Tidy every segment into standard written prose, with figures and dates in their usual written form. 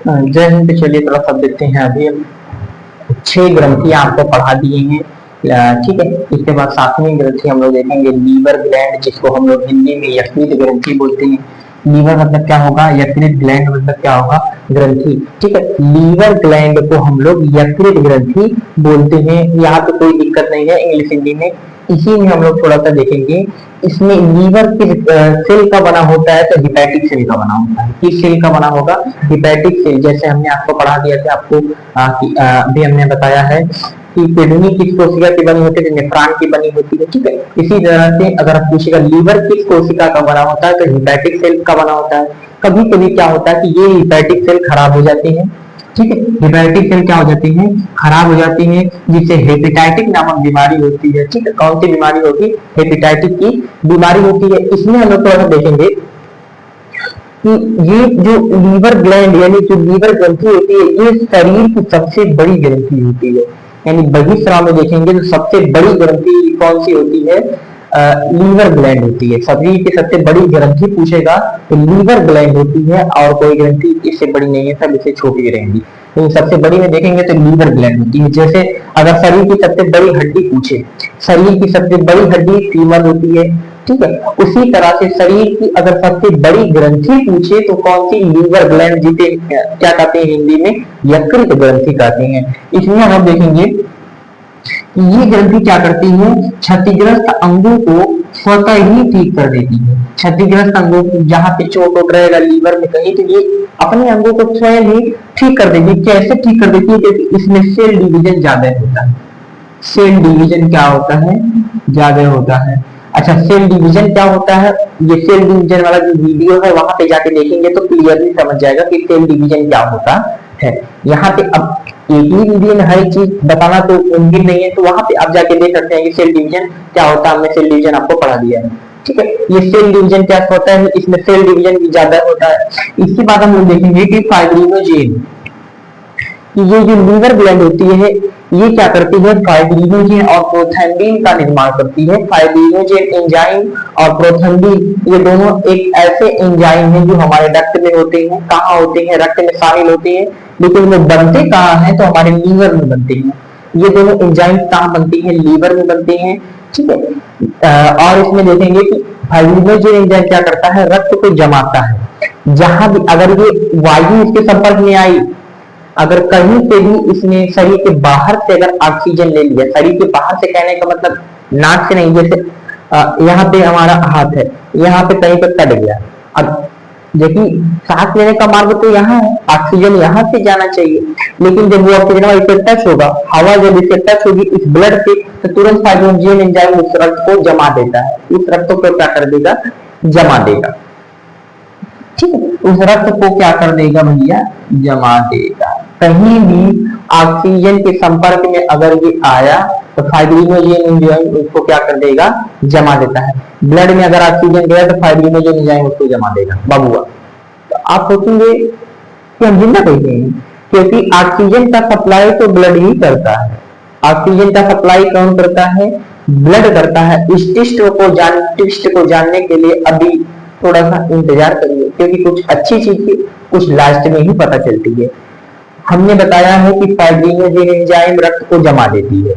जय हिंद। चलिए थोड़ा सा देखते हैं। अभी हम 6 ग्रंथि आपको पढ़ा दिए हैं। ठीक है। इसके बाद 7वीं ग्रंथि हम लोग देखेंगे लीवर ग्लैंड, जिसको हम लोग हिंदी में यकृत ग्रंथि बोलते हैं। लीवर मतलब क्या होगा, यकृत ग्लैंड मतलब क्या होगा, ग्रंथि। ठीक है। लीवर ग्लैंड को हम लोग यकृत ग्रंथि बोलते हैं। यहाँ पे कोई दिक्कत नहीं है इंग्लिश हिंदी में। इसी में हम लोग थोड़ा सा देखेंगे। इसमें लीवर किस सेल का बना होता है, तो हिपैटिक सेल का बना होता है। किस सेल का बना होगा, हिपैटिक सेल। जैसे हमने आपको पढ़ा दिया था, आपको अभी हमने बताया है कि किडनी किस कोशिका की बनी होती है, नेफ्रॉन की बनी होती है। ठीक है। इसी तरह से अगर आप पूछेगा लीवर किस कोशिका का बना होता है, तो हिपैटिक सेल का बना होता है। कभी कभी क्या होता है कि ये हिपैटिक सेल खराब हो जाते हैं। ठीक है। हिपैटिक सेल क्या हो जाती है, खराब हो जाती है, जिससे हेपेटाइटिक नामक बीमारी होती है। ठीक है। कौन सी बीमारी होगी, हेपेटाइटिक की बीमारी होती है। इसमें हम लोग थोड़ा सा देखेंगे कि ये जो लीवर ग्लैंड यानी जो लीवर ग्रंथि होती है, ये शरीर की सबसे बड़ी ग्रंथि होती है। यानी बहिस्राव में देखेंगे तो सबसे बड़ी ग्रंथि कौन सी होती है, लीवर ग्लैंड होती है। शरीर की सबसे बड़ी ग्रंथि पूछेगा तो लीवर ग्लैंड होती है, और कोई ग्रंथि इससे बड़ी नहीं है, सब इससे छोटी रहेंगी। तो सबसे बड़ी में देखेंगे तो लीवर ग्लैंड होती है। जैसे अगर शरीर की सबसे बड़ी हड्डी पूछे, शरीर की सबसे बड़ी हड्डी फीमर होती है। ठीक है। उसी तरह से शरीर की अगर सबसे बड़ी ग्रंथि पूछे तो कौन सी, लीवर ग्लैंड, जिसे क्या कहते हैं हिंदी में, यकृत ग्रंथि कहते हैं। इसमें हम देखेंगे कि ये ग्रंथि क्या करती है, क्षतिग्रस्त अंगों को स्वतः ही ठीक कर देती है। क्षतिग्रस्त अंगों को, जहां पे चोट वोट रहेगा लीवर में कहीं, तो ये अपने अंगों को स्वयं ही ठीक कर देगी। कैसे ठीक कर देती है, क्योंकि इसमें सेल डिवीजन ज्यादा होता है। सेल डिवीजन क्या होता है, ज्यादा होता है। अच्छा, सेल डिवीजन क्या होता है, ये सेल डिवीजन वाला जो वीडियो है वहां पे जाके देखेंगे तो क्लियरली समझ जाएगा कि सेल डिवीजन क्या होता है। यहाँ पे अब एक ही वीडियो में हर चीज बताना तो मुमकिन नहीं है, तो वहां पे आप जाके देख सकते हैं कि सेल डिवीजन क्या होता है। हमने सेल डिवीजन आपको पढ़ा दिया है। ठीक है। ये सेल डिवीजन क्या होता है, इसमें सेल डिवीजन भी ज्यादा होता है। इसके बाद हम लोग देखेंगे कि फाइब्रिनोजेन, कि ये जो लीवर ग्लैंड होती है ये क्या करती है, फाइब्रिनोजेन और प्रोथैम्बिन का निर्माण करती है। फाइब्रिनोजेन एंजाइम और प्रोथैम्बिन, ये दोनों एक ऐसे एंजाइम हैं जो हमारे रक्त में होते हैं। कहाँ होते हैं, रक्त में शामिल होते हैं, लेकिन वो बनते कहाँ हैं, तो हमारे लीवर में बनते हैं। ये दोनों एंजाइम कहाँ बनते हैं, लीवर में बनते हैं। ठीक है। और इसमें देखेंगे कि फाइब्रिनोजेन एंजाइम क्या करता है, रक्त को जमाता है। जहां भी अगर ये वायु इसके संपर्क में आई, अगर कहीं से भी इसने शरीर के बाहर से अगर ऑक्सीजन ले लिया, शरीर के बाहर से कहने का मतलब नाक से नहीं, जैसे यहाँ पे हमारा हाथ है, यहाँ पे कहीं पे कट गया, अब देखिए सांस लेने का मार्ग तो यहाँ है, ऑक्सीजन यहाँ से जाना चाहिए, लेकिन जब वो ऑक्सीजन इसे टच होगा, हवा जब इसे टच होगी इस ब्लड से, तो तुरंत फाइब्रिनोजेन एंजाइम उस रक्त को जमा देता है। उस रक्त को क्या कर देगा, जमा देगा। ठीक है। उस रक्त को क्या कर देगा भैया, जमा देगा। कहीं भी ऑक्सीजन के संपर्क में अगर ये आया तो फाइब्रिनोजेन एंजाइम उसको क्या कर देगा, जमा देता है। ब्लड में अगर ऑक्सीजन गया तो फाइब्रिनोजेन एंजाइम उसको जमा देगा। बाबूआ, तो आप सोचेंगे कि हम जिंदा कैसे हैं, क्योंकि ऑक्सीजन का सप्लाई तो ब्लड ही करता है। ऑक्सीजन का सप्लाई कौन करता है, ब्लड करता है। इस टेस्ट को जानने के लिए अभी थोड़ा सा इंतजार करिए, क्योंकि कुछ अच्छी चीज की कुछ लास्ट में ही पता चलती है। हमने बताया है कि फाइब्रिनोजेन एंजाइम रक्त को जमा देती है।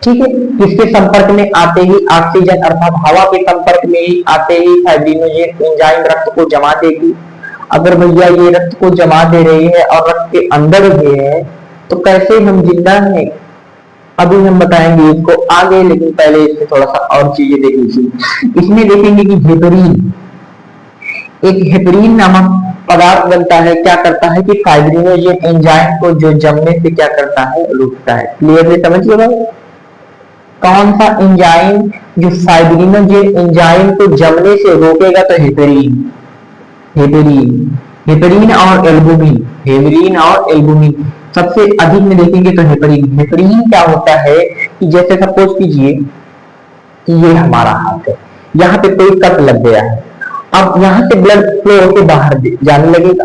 ठीक है। किसके संपर्क में आते ही, ऑक्सीजन अर्थात हवा के संपर्क में ही आते ही फाइब्रिनोजेन एंजाइम रक्त को जमा देगी। अगर भैया ये रक्त को जमा दे रही है और रक्त के अंदर ही है, तो कैसे हम जिंदा हैं, अभी हम बताएंगे इसको आगे, लेकिन पहले इसमें थोड़ा सा और चीजें देख लीजिए। इसमें देखेंगे कि हेपेरिन, एक हेपेरिन नामक पदार्थ बनता है। क्या करता है कि फाइब्रिनोजेन एंजाइम को जो जमने से क्या करता है, रोकता है। क्लियरली समझिए भाई, कौन सा एंजाइम जो फाइब्रिनोजेन एंजाइम को जमने से रोकेगा, तो हेपेरिन। हेपेरिन, हेपेरिन और एल्बुमिन, हेपेरिन और एल्बुमिन सबसे अधिक में देखेंगे तो हेपेरिन। हेपेरिन क्या होता है कि जैसे सपोज कीजिए कि ये हमारा हाथ है, यहाँ पे कोई कट लग गया है, अब यहाँ से ब्लड फ्लो होकर बाहर जाने लगेगा,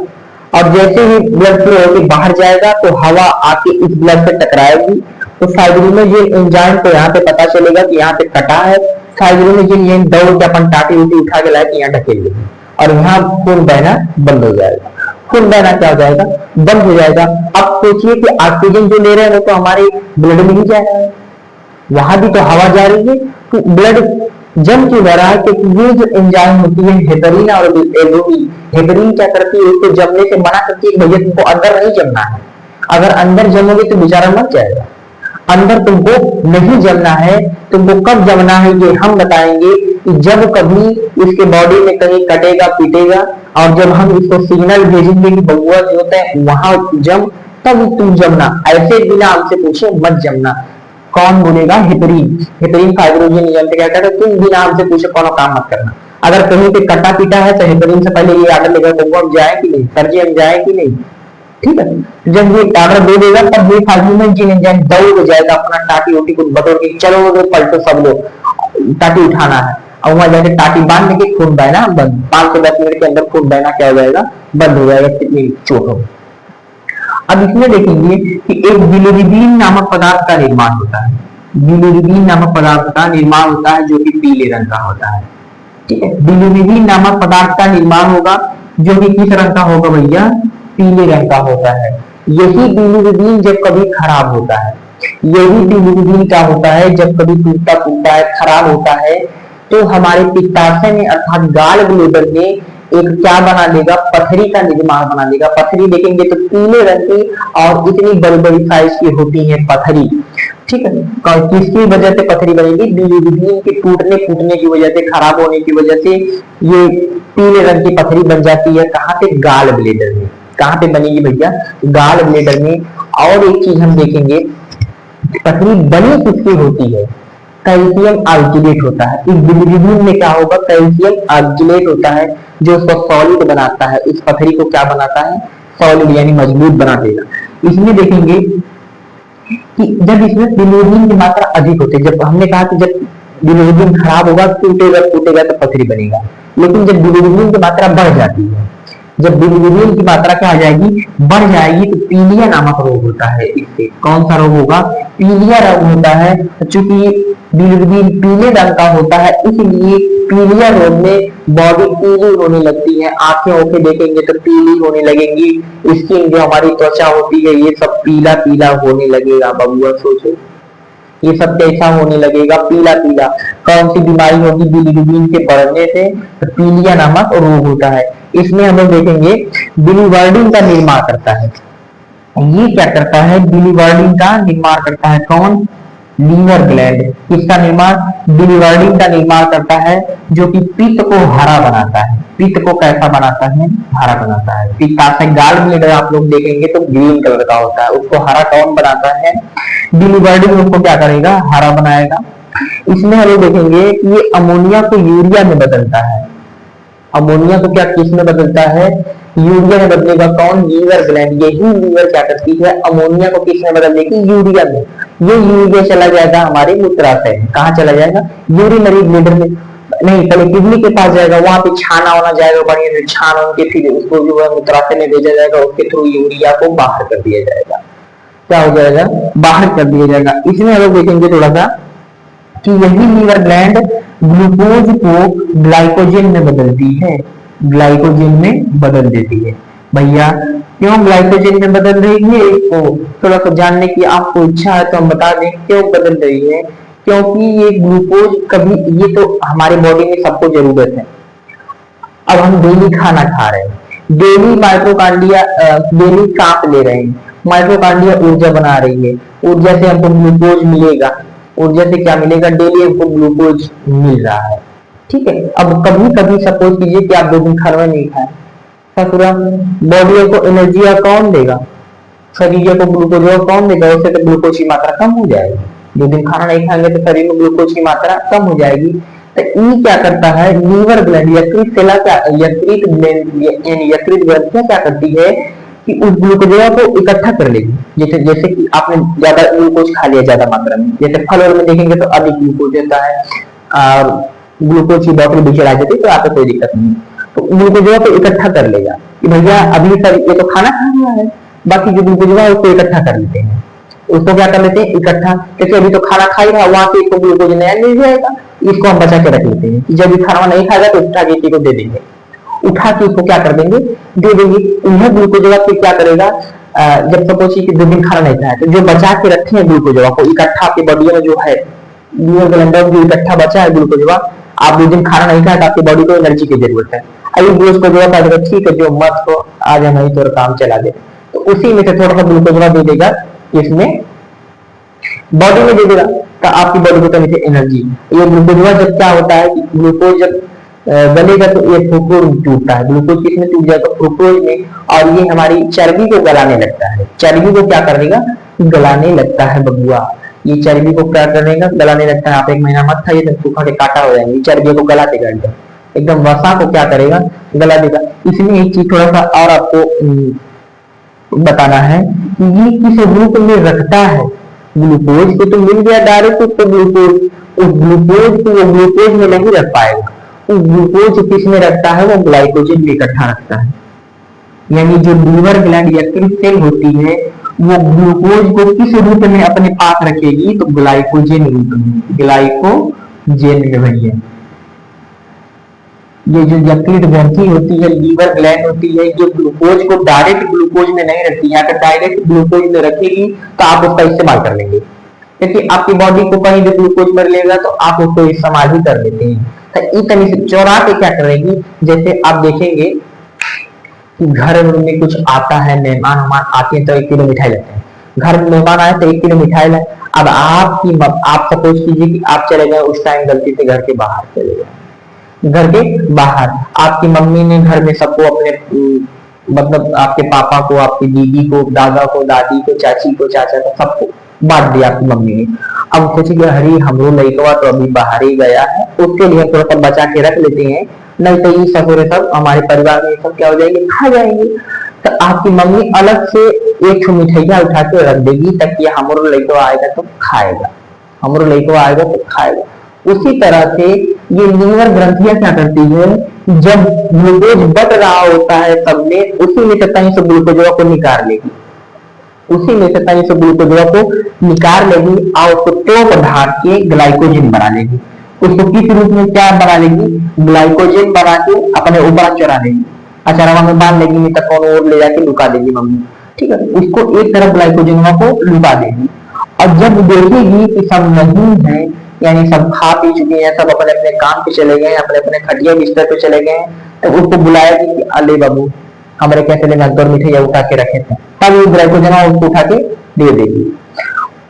और जैसे ही ब्लड फ्लो होकर बाहर जाएगा तो हवा आके इस ब्लड से टकराएगी, तो फाइब्रिनोजेन एंजाइम को यहाँ पे पता चलेगा कि यहाँ पे कटा है। फाइब्रिनोजेन ये दौड़ के अपन टाटी उठी उठा के लाए यहाँ ढकेल देगी, और यहाँ खून बहना बंद हो जाएगा। खून बहना क्या हो जाएगा, बंद हो जाएगा। अब सोचिए कि ऑक्सीजन जो ले रहे हैं वो तो हमारे ब्लड में ही जा रहा है, वहां भी तो हवा जा रही है, तो ब्लड जम क्यों रहा है, क्योंकि ये जो एंजाइम होती है हेपरिन और एल्बुमिन, हेपरिन क्या करती है, उसको जमने से मना करती है, भैया तुमको अंदर नहीं जमना है, अगर अंदर जमोगे तो बेचारा मर जाएगा। अंदर तुमको नहीं जमना है, तुमको कब जमना है ये हम बताएंगे कि जब कभी इसके बॉडी में कहीं कटेगा पीटेगा, और जब हम इसको सिग्नल भेजेंगे कि बउआ जो होता है वहां जम, तब तुम जमना, ऐसे बिना हमसे पूछे मत जमना। कौन बोलेगा, हेपरिन, हेपरिन फाइब्रोजन नियम से कहता है तुम बिना हमसे पूछे कोनो काम मत करना। अगर कहीं पे कटा पीटा है तो हेपरिन से पहले ये आर्डर लेगा, बउआ हम जाए कि नहीं, सर जी हम जाए कि नहीं, ठीक है। जब ये ऑर्डर दे देगा तब ये फाइब्रोजन एंजाइम दौड़ हो जाएगा, अपना टाटी ओटी को बटोर के चलो पलटो सब लोग, टाटी उठाना है, और वहां जाके टाटी बांध के खून बहना बंद, 5 से 10 मिनट के अंदर खून बहना क्या हो जाएगा, बंद हो जाएगा, कितनी चोट हो। अब इसमें देखेंगे कि एक बिलिरुबिन नामक पदार्थ का निर्माण होता है, बिलिरुबिन नामक पदार्थ का निर्माण होता है जो कि पीले रंग का होता है, ठीक है। बिलिरुबिन नामक पदार्थ का निर्माण होगा जो कि किस रंग का होगा भैया, पीले रंग का होता है। यही बिलिरुबिन जब कभी खराब होता है, यही बिलिरुबिन क्या होता है जब कभी टूटता फूटता है, खराब होता है, तो हमारे पित्ताशय में अर्थात गाल ब्लेडर में एक क्या बना देगा, पथरी का निर्माण बना देगा। पथरी देखेंगे तो पीले रंग की और इतनी बड़ी बड़ी साइज की होती है पथरी, ठीक है। किसकी वजह से पथरी बनेगी, बिलिरुबिन के टूटने फूटने की वजह से, खराब होने की वजह से ये पीले रंग की पथरी बन जाती है। कहाँ पे, गाल ब्लेडर में। कहाँ पे बनेगी भैया, गाल ब्लेडर में। और एक चीज हम देखेंगे, पथरी बनी किसकी होती है, कैल्शियम ऑक्जेलेट होता है। इस बिलिरुबिन में क्या होगा, कैल्शियम ऑक्जेलेट होता है जो उसको सॉलिड बनाता है, इस पथरी को क्या बनाता है, सॉलिड यानी मजबूत बना देगा। इसमें देखेंगे कि जब इसमें बिलिरुबिन की मात्रा अधिक होती है, जब हमने कहा कि जब बिलिरुबिन खराब होगा टूटेगा टूटेगा तो पथरी बनेगा, लेकिन जब बिलिरुबिन की मात्रा बढ़ जाती है, जब बिलिरुबिन की मात्रा क्या हो जाएगी, बढ़ जाएगी, तो पीलिया नामक रोग होता है। इससे कौन सा रोग होगा, पीलिया रोग होता है। चूंकि बिलिरुबिन पीले रंग का होता है इसलिए पीलिया रोग में बॉडी पीली होने लगती है, आंखें ओखे देखेंगे तो पीली होने लगेंगी, स्किन जो हमारी त्वचा होती है ये सब पीला पीला होने लगेगा। बबुआ सोचो ये सब कैसा होने लगेगा, पीला पीला। कौन सी बीमारी होगी, बिलिरुबिन के बढ़ने से, तो पीलिया नामक रोग होता है। इसमें हम लोग देखेंगे बिलिवर्डिन का निर्माण करता है। ये क्या करता है, बिलिवर्डिन का निर्माण करता है कौन, लीवर ग्लैंड। इसका निर्माण, बिलिवर्डिन का निर्माण करता है जो कि पित्त को हरा बनाता है। पित्त को कैसा बनाता है, हरा बनाता है। पित्ताशय गाल ब्लेडर आप लोग देखेंगे तो ग्रीन कलर का होता है, उसको हरा कौन बनाता है, बिलिवर्डिन उसको क्या करेगा, हरा बनाएगा। इसमें हम लोग देखेंगे कि ये अमोनिया को यूरिया में बदलता है। अमोनिया को क्या किस में बदलता है, यूरिया में बदलेगा कौन, लीवर ग्लैंड। यही लीवर क्या करती है, अमोनिया को किस में बदल देगी, यूरिया में। ये यूरिया चला जाएगा हमारे मूत्राशय में, कहाँ चला जाएगा, यूरिनरी ब्लेडर में नहीं, पहले किडनी के पास जाएगा, वहां पे छाना होना जाएगा बढ़िया से, छान होके फिर उसको जो है मूत्राशय में भेजा जाएगा, उसके थ्रू यूरिया को बाहर कर दिया जाएगा। क्या हो जाएगा, बाहर कर दिया जाएगा। इसमें हम लोग देखेंगे थोड़ा सा कि यही लीवर ग्लैंड ग्लूकोज को ग्लाइकोजन में बदलती है, ग्लाइकोजन में बदल देती है। भैया क्यों ग्लाइकोजन में बदल रही है, इसको थोड़ा सा जानने की आपको इच्छा है तो हम बता दें क्यों बदल रही है। क्योंकि ये ग्लूकोज कभी, ये तो हमारे बॉडी में सबको जरूरत है। अब हम डेली खाना खा रहे हैं, डेली माइटोकॉन्ड्रिया डेली कांप ले रहे हैं, माइटोकॉन्ड्रिया ऊर्जा बना रही है, ऊर्जा से हमको ग्लूकोज मिलेगा। ऊर्जा से क्या मिलेगा, डेली हमको ग्लूकोज मिल रहा है, ठीक है। अब कभी कभी सपोज कीजिए कि आप 2 दिन खाना नहीं खाए, पूरा बॉडी को एनर्जी कौन देगा, शरीर को ग्लूकोज कौन देगा, उससे तो ग्लूकोज की मात्रा कम हो जाएगी। 2 दिन खाना नहीं खाएंगे तो शरीर में ग्लूकोज की मात्रा कम हो जाएगी। तो ये क्या करता है, लीवर ग्लैंड, यकृत सेला क्या, यकृत ग्लैंड यानी यकृत ग्रंथियां क्या करती है कि उस ग्लूकोज को इकट्ठा कर लेगी। जैसे जैसे कि आपने ज्यादा ग्लूकोज खा लिया ज्यादा मात्रा में, जैसे फल में देखेंगे तो अधिक ग्लूकोज होता है, और ग्लूकोज की बोतल भी चढ़ा देती है तो आपको कोई दिक्कत नहीं। तो ग्लूकोज को इकट्ठा कर लेगा कि भैया अभी सर ये तो खाना खा लिया है, बाकी जो ग्लूकोज है उसको इकट्ठा कर लेते हैं। उसको क्या कर लेते हैं, इकट्ठा, क्योंकि अभी तो खाना खा ही रहा, वहां से इसको ग्लूकोज नया मिल जाएगा, इसको हम बचा के रख लेते हैं कि जब भी खाना नहीं खाएगा तो उठा के को दे देंगे। उठा के इसको क्या कर देंगे, दे देंगे। यह ग्लूकोजवा फिर क्या करेगा, जब सपोज कि 2 दिन खाना नहीं खाया तो जो बचा के रखे हैं ग्लूकोजवा को इकट्ठा आपकी बॉडी में जो है, लीवर ग्लैंड जो इकट्ठा बचा है ग्लूकोजवा, आप 2 दिन खाना नहीं खाया तो आपकी बॉडी को एनर्जी की जरूरत है। अभी ग्लूकोजवा का जरूरत, ठीक है जो मत को आ जाए नहीं तो काम चला दे, तो उसी में से थोड़ा सा ग्लूकोजवा दे देगा इसमें बॉडी में दे देगा, तो आपकी बॉडी को करनी चाहिए एनर्जी। ये ग्लूकोज जब क्या होता है कि ग्लूकोज जब गलेगा तो ये फ्रुक्टोज टूटता है, ग्लूकोज किसमें टूट जाएगा, फ्रुक्टोज में, और ये हमारी चर्बी को गलाने लगता है। चर्बी को क्या करेगा, गलाने लगता है बबुआ, ये चर्बी को क्या करेगा, गलाने लगता है। आप 1 महीना मत खाइए तो सूखा के काटा हो जाएंगे, चर्बी को गला देगा एकदम वसा को क्या करेगा, गला देगा। इसमें एक चीज थोड़ा सा और आपको बताना है कि ये किस रूप में रखता है, ग्लूकोज को तो मिल गया डायरेक्ट उसको ग्लूकोज, उस ग्लूकोज को वो ग्लूकोज में नहीं रख पाएगा, उस ग्लूकोज किस में रखता है, वो ग्लाइकोजन में इकट्ठा रखता है। यानी जो लीवर ग्लैंड यकृत सेल होती है वो ग्लूकोज को किस रूप में अपने पास रखेगी, तो ग्लाइकोजन रूप में, ग्लाइकोजन में भैया। ये जो यकृत ग्रंथि होती है, लीवर ग्लैंड होती है, जो ग्लूकोज को डायरेक्ट ग्लूकोज में नहीं रखती है, अगर डायरेक्ट ग्लूकोज में रखेगी तो आप उसका इस्तेमाल कर लेंगे, क्योंकि आपकी बॉडी को कहीं भी ग्लूकोज मिल लेगा तो आप उसको इस्तेमाल ही कर लेते हैं। तो इस तरह से चौरा के क्या करेगी, जैसे आप देखेंगे कि घर में कुछ आता है, मेहमान वहमान आते हैं तो 1 किलो मिठाई लेते हैं, घर में मेहमान आए तो 1 किलो मिठाई लाए। अब आप सपोज कीजिए कि आप चले गए उस टाइम गलती से घर के बाहर चले गए, घर के बाहर आपकी मम्मी ने घर में सबको अपने मतलब आपके पापा को, आपकी दीदी को, दादा को, दादी को, चाची को, चाचा को, सबको बांट दिया आपकी मम्मी ने। अब सोचिए हरी हमरो लड़कवा तो अभी बाहर ही गया है, उसके लिए थोड़ा सा बचा के रख लेते हैं, नहीं तो ये ससुरे सब हमारे परिवार में सब क्या हो जाएंगे, खा जाएंगे। तो आपकी मम्मी अलग से 1 मिठाइया उठा के रख देगी ताकि हमरो लड़कवा आएगा तो खाएगा, हमरो लड़कवा आएगा तो खाएगा। उसी तरह से ये लीवर ग्रंथियां क्या करती है, जब ग्लूकोज बढ़ रहा होता है सब में, उसी में से कहीं से ग्लूकोजवा को निकाल लेगी, उसी में से कहीं से ग्लूकोजवा को निकाल लेगी और उसको टोप ढाक के ग्लाइकोजन बना लेगी। उसको किस रूप में क्या बना लेगी, ग्लाइकोजन बना के अपने ऊपर चढ़ा लेगी, अचारवा में बांध लेगी, नहीं तो कौन और ले जाके लुका देगी मम्मी, ठीक है। उसको एक तरफ ग्लाइकोजनवा को लुका देगी, और जब देखेगी कि सब नहीं है, यानी सब खा पी चुके हैं, सब अपने अपने काम पे चले गए, अपने अपने खटिया बिस्तर पे चले गए, तो उसको बुलाएगी कि अले बाबू हमारे कैसे ले नगदौर मिठाइया उठा के रखे थे, तब वो ग्लाइकोजन उसको उठा के दे देगी,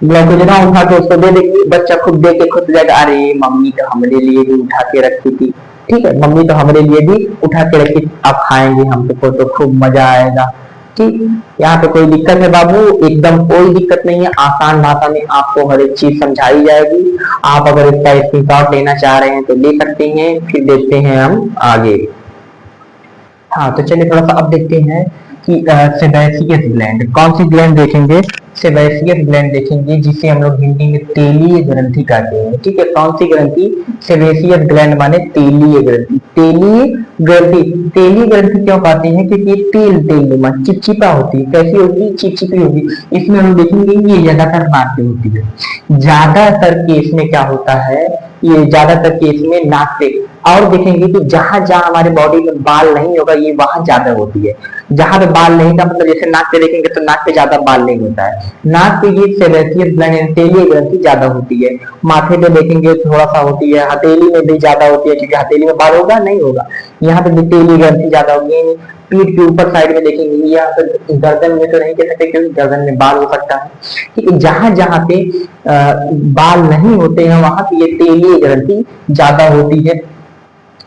ग्लाइकोजन उठा के उसको दे देगी। बच्चा खुद देख के खुद जाएगा, अरे मम्मी तो हमारे लिए भी उठा के रखी थी, ठीक है, मम्मी तो हमारे लिए भी उठा के रखी, अब खाएंगे हम तो खूब मजा आएगा, ठीक। यहाँ पे कोई दिक्कत है बाबू, एकदम कोई दिक्कत नहीं है, आसान भाषा में आपको हर एक चीज समझाई जाएगी। आप अगर इसका स्क्रीनशॉट लेना चाह रहे हैं तो ले सकते हैं। फिर देखते हैं हम आगे। हाँ तो चलिए थोड़ा सा अब देखते हैं कि सेबेसियस ग्लैंड, कौन सी ग्लैंड देखेंगे, सेबेसियस ग्लैंड देखेंगे, जिसे हम लोग हिंदी में तेलीय ग्रंथि कहते हैं, ठीक है। कौन सी ग्रंथि, सेबेसियस ग्लैंड माने तेलीय ग्रंथि। तेलीय ग्रंथि, तेलीय ग्रंथि क्यों कहते हैं, क्योंकि तेल नुमा चिपचिपा होती है, कैसी होगी, चिपचिपी होगी। इसमें हम देखेंगे ये ज्यादातर नाक पे होती है, ज्यादातर केस में क्या होता है, ये ज्यादातर केस में नाक पे, और देखेंगे कि जहां जहां हमारे बॉडी में बाल नहीं होगा ये वहां ज्यादा होती है। जहां पे बाल नहीं का मतलब जैसे नाक पे देखेंगे तो नाक पे ज्यादा बाल नहीं होता है, नाक पे ये सेबेसियस ग्लैंड तेलीय ग्रंथि ज्यादा होती है। माथे पे देखेंगे थोड़ा सा होती है, हथेली में भी ज्यादा होती है, क्योंकि हथेली में बाल होगा नहीं होगा, यहाँ पे भी तेलीय ग्रंथि ज्यादा होगी। पीठ के ऊपर साइड में देखेंगे, यहाँ पे गर्दन में तो नहीं कह सकते क्योंकि गर्दन में बाल हो सकता है, ठीक है। जहां जहां पे बाल नहीं होते हैं वहां पे ये तेलीय ग्रंथि ज्यादा होती है।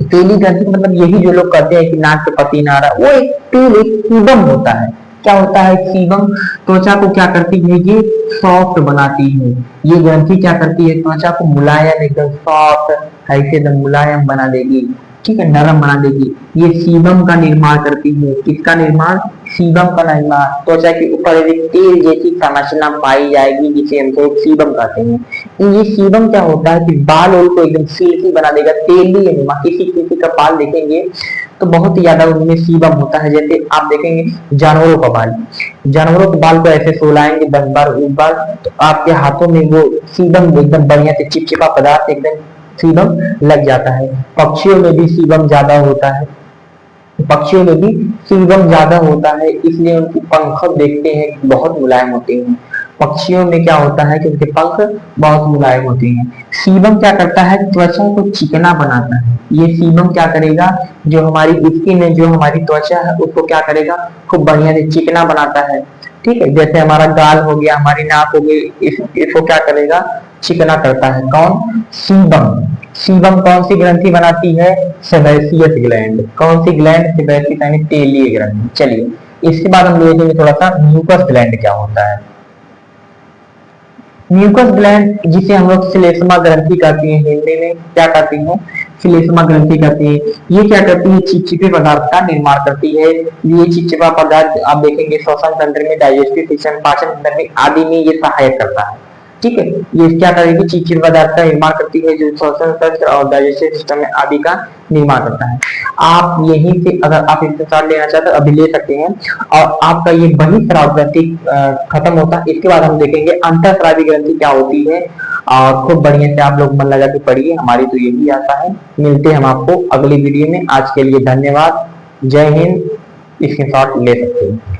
तेलीय ग्रंथि मतलब यही जो लोग कहते हैं कि नाक पे पसीना आ रहा है, वो एक तेल, एक सीबम होता है। क्या होता है, सीबम त्वचा को क्या करती है, ये सॉफ्ट बनाती है। ये ग्रंथि क्या करती है, त्वचा को मुलायम, एकदम सॉफ्ट ऐसे एकदम मुलायम बना देगी, ठीक है, नरम बना देगी। ये सीबम का निर्माण करती है। किसका निर्माण, सीबम का निर्माण। त्वचा के ऊपर एक तेल जैसी संरचना पाई जाएगी जिसे हम लोग सीबम कहते हैं। ये सीबम क्या होता है कि बाल को एकदम सिल्की बना देगा, तेली नुमा। किसी का बाल देखेंगे तो बहुत ही ज्यादा उनमें सीबम होता है। जैसे आप देखेंगे जानवरों का बाल, जानवरों के बाल को ऐसे सोलाएंगे 10 बार 20 बार तो आपके हाथों में वो सीबम एकदम बढ़िया से चिपचिपा पदार्थ एकदम सीबम लग जाता है। पक्षियों में भी सीबम ज्यादा होता है, पक्षियों में भी सीबम ज्यादा होता है, इसलिए उनकी पंख देखते हैं बहुत मुलायम होते हैं। पक्षियों में क्या होता है कि उनके पंख बहुत मुलायम होते हैं। सीबम क्या करता है, त्वचा को चिकना बनाता है। ये सीबम क्या करेगा, जो हमारी स्किन है, जो हमारी त्वचा है, उसको क्या करेगा, खूब बढ़िया से चिकना बनाता है। ठीक है, जैसे हमारा गाल हो गया, हमारी नाक हो गई, इसको क्या करेगा, चिकना करता है। कौन, सीबम। सीबम कौन सी ग्रंथि बनाती है, सेबेसियस ग्लैंड। कौन सी ग्लैंड, सेबेसियस यानी तेलीय ग्रंथि। चलिए इसके बाद हम देखेंगे थोड़ा सा म्यूकस ग्लैंड क्या होता है। म्यूकस ग्लैंड जिसे हम लोग श्लेष्मा ग्रंथि कहते हैं, हिंदी में क्या कहते हैं, श्लेष्मा ग्रंथि कहते हैं। ये क्या करती है, चिपचिपे पदार्थ का निर्माण करती है। ये चिपचिपा पदार्थ आप देखेंगे श्वसन तंत्र में, डाइजेस्टिव सिस्टम, पाचन तंत्र में आदि में ये सहायक करता है। ठीक है, ये क्या करेगी, चिपचिपे पदार्थ का निर्माण करती है, जो श्वसन तंत्र और डाइजेस्टिव सिस्टम में आदि का निर्माण करता है। आप यहीं से अगर आप इंतजार लेना चाहते हो अभी ले सकते हैं, और आपका ये बहिस्राव ग्रंथि खत्म होता है। इसके बाद हम देखेंगे अंतःस्रावी ग्रंथि क्या होती है, और खूब बढ़िया से आप लोग मन लगा के पढ़िए, हमारी तो यही आशा है। मिलते हैं हम आपको अगली वीडियो में। आज के लिए धन्यवाद, जय हिंद। स्क्रीनशॉट ले सकते हैं।